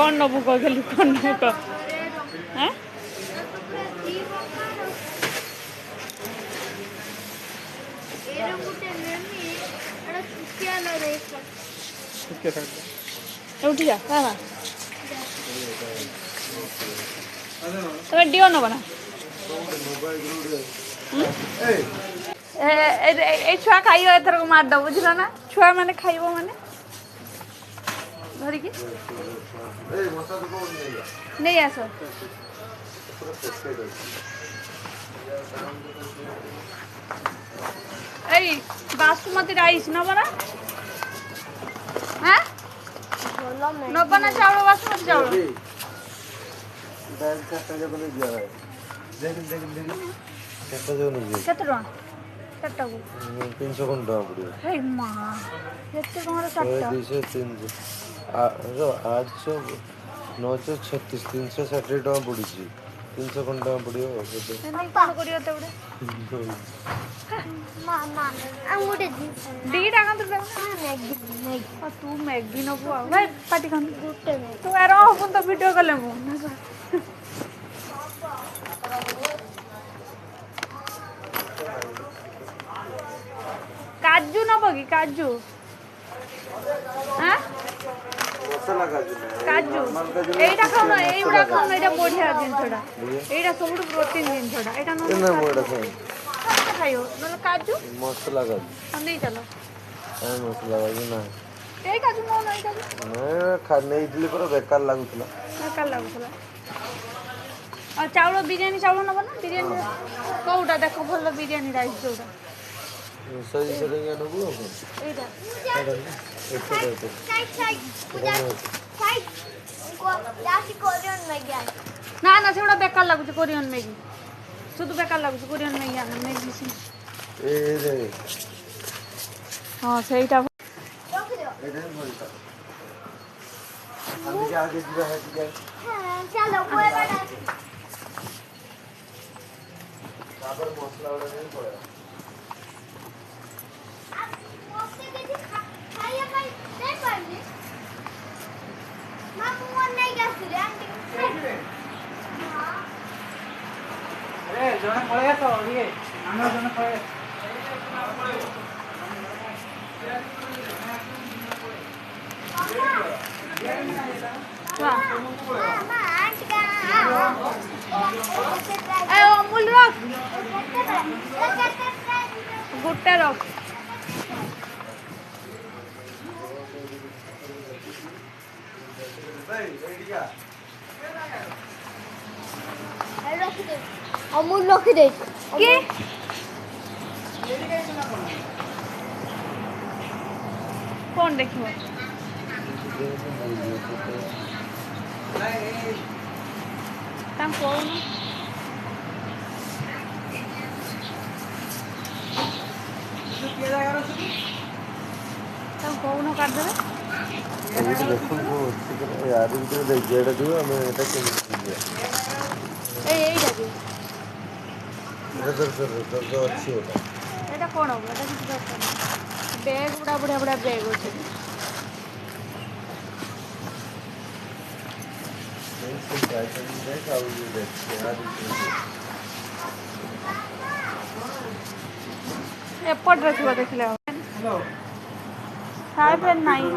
कौन नबू कहलु कौन नबू कह हैं उठी जा हां तो डिओ न बना ए छुआ खाइयो एथर को मार दो बुझला ना छुआ माने खाइबो माने धरि की ए मसा तो कोन नहीं आसो ए बासमती राइस न बना हैं न बना चावल बासमती चावल दाल का पहले बने दिया है देख केते जो नहीं केते टका केते को 300 कोन टका पड़ियो हे मां केते कोन टका 200 300 जो 800 936 360 टका पड़ी 300 कोन टका पड़ियो नहीं कोन करियो तबडे मामा अंगुडे डी टाका तो मैगी तू मैगी न बुआ भाई पाटी खान गुटे तू यार अपन तो वीडियो कले मु काजू न बगी काजू हां मसाला काजू एटा खाओ ना एटा खाओ ना एटा बढ़िया दिन छोड़ा एटा सब प्रोटीन दिन छोड़ा एटा न मोड़ा खाइयो न काजू मसाला काजू हम नहीं चलो मसाला काजू ना ए काजू न नहीं काजू खाने इडली पर बेकार लागुतला और चावल बिरयानी चावल न बना बिरयानी कोउटा देखो भलो बिरयानी राइस जोटा सही से रहेगा ना वो एटा ना ना सेटा बेकार लागुछ कोरियन मैगी शुद्ध बेकार लागुछ कोरियन मैगी आना मैगी से ए रे हां सेटा एटा बोलता हम के आगे दिया है कि हां चलो कोई बड़ा साबर मसाला वाला नहीं पड़ा अरे जने पळे तो ये आनो जने पळे ए अमूल रख गुट्टा रख अमूल रखी दे के कौन देखियो तम कौन तम कौन कर देबे देखो यार इधर देख जेड़ा दियो हमें एटा के ए जाके इधर अच्छी होता एटा कोन हो एटा किछ दरकार बैग बड़ा बड़ा बड़ा बैग होचे एपट रखिबा देखले हेलो साहेब नहीं